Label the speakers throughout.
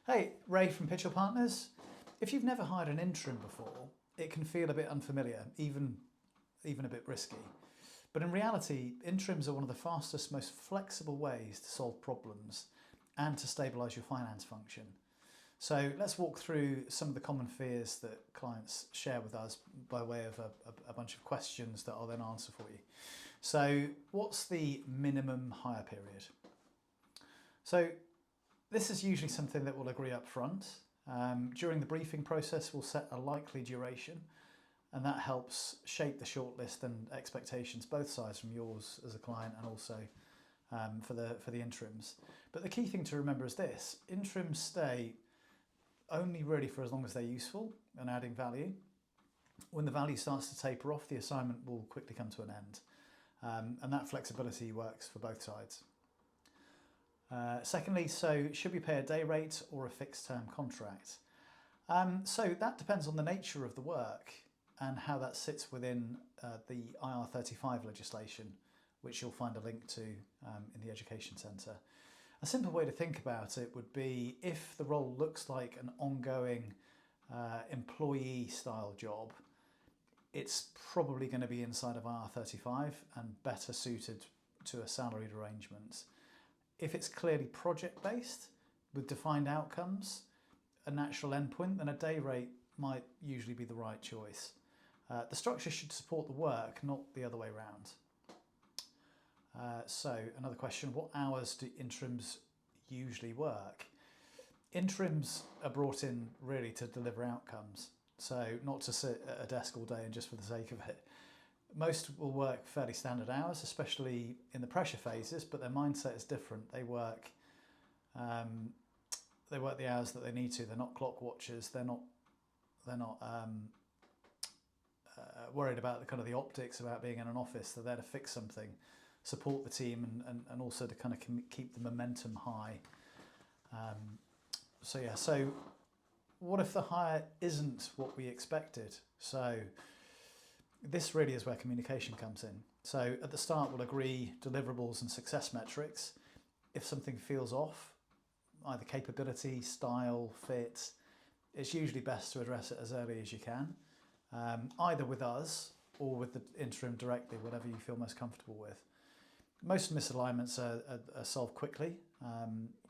Speaker 1: Hey, Ray from Pitchell Partners. If you've never hired an interim before, it can feel a bit unfamiliar, even a bit risky. But in reality, interims are one of the fastest, most flexible ways to solve problems and to stabilise your finance function. So let's walk through some of the common fears that clients share with us by way of a bunch of questions that I'll then answer for you. So what's the minimum hire period? So this is usually something that we'll agree up front. During the briefing process, we'll set a likely duration, and that helps shape the shortlist and expectations, both sides, from yours as a client and also for the interims. But the key thing to remember is this: interims stay only really for as long as they're useful and adding value. When the value starts to taper off, the assignment will quickly come to an end, and that flexibility works for both sides. Secondly, so should we pay a day rate or a fixed term contract? So that depends on the nature of the work and how that sits within the IR35 legislation, which you'll find a link to in the Education Centre. A simple way to think about it would be if the role looks like an ongoing employee style job, it's probably going to be inside of IR35 and better suited to a salaried arrangement. If it's clearly project-based with defined outcomes, a natural endpoint, then a day rate might usually be the right choice. The structure should support the work, not the other way around. So another question: what hours do interims usually work? Interims are brought in really to deliver outcomes, so not to sit at a desk all day and just for the sake of it. Most will work fairly standard hours, especially in the pressure phases, but their mindset is different. They work the hours that they need to. They're not clock watchers. They're not worried about the kind of the optics about being in an office. They're there to fix something, support the team, and also to kind of keep the momentum high. So what if the hire isn't what we expected? So this really is where communication comes in. So at the start, we'll agree deliverables and success metrics. If something feels off, either capability, style, fit, it's usually best to address it as early as you can, either with us or with the interim directly, whatever you feel most comfortable with. Most misalignments are solved quickly,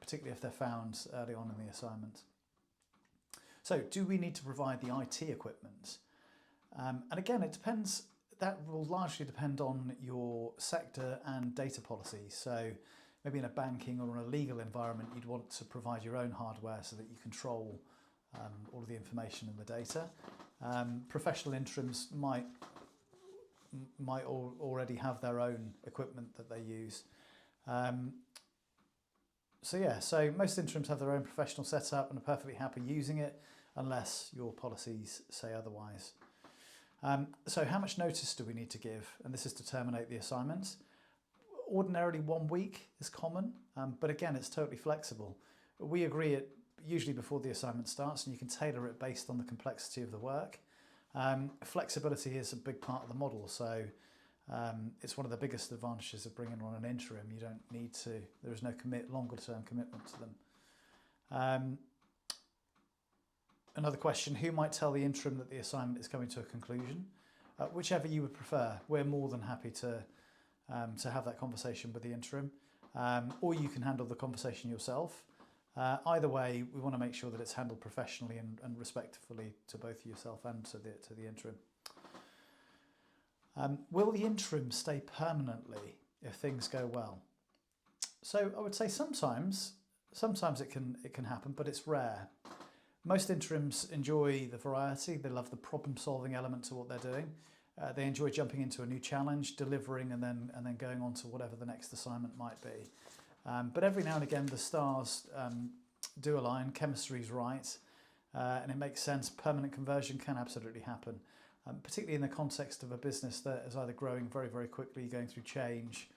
Speaker 1: particularly if they're found early on in the assignment. So do we need to provide the IT equipment? And again, it depends. That will largely depend on your sector and data policy. So maybe in a banking or in a legal environment, you'd want to provide your own hardware so that you control all of the information and the data. Professional interims might already have their own equipment that they use. So most interims have their own professional setup and are perfectly happy using it unless your policies say otherwise. So how much notice do we need to give? And this is to terminate the assignment. Ordinarily 1 week is common, but again, it's totally flexible. We agree it usually before the assignment starts, and you can tailor it based on the complexity of the work. Flexibility is a big part of the model, so it's one of the biggest advantages of bringing on an interim. You don't need to, there is no longer term commitment to them. Another question: who might tell the interim that the assignment is coming to a conclusion? Whichever you would prefer. We're more than happy to have that conversation with the interim, or you can handle the conversation yourself. Either way, we want to make sure that it's handled professionally and respectfully to both yourself and to the interim. Will the interim stay permanently if things go well? So I would say sometimes it can happen, but it's rare. Most interims enjoy the variety. They love the problem-solving element to what they're doing. They enjoy jumping into a new challenge, delivering, and then going on to whatever the next assignment might be. But every now and again, the stars do align, chemistry's right, and it makes sense. Permanent conversion can absolutely happen, particularly in the context of a business that is either growing very, very quickly, going through change,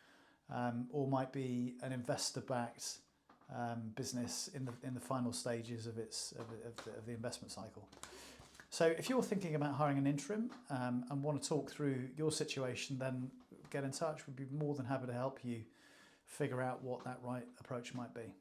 Speaker 1: or might be an investor-backed business in the final stages of the investment cycle. So if you're thinking about hiring an interim and want to talk through your situation, then get in touch. We'd be more than happy to help you figure out what that right approach might be.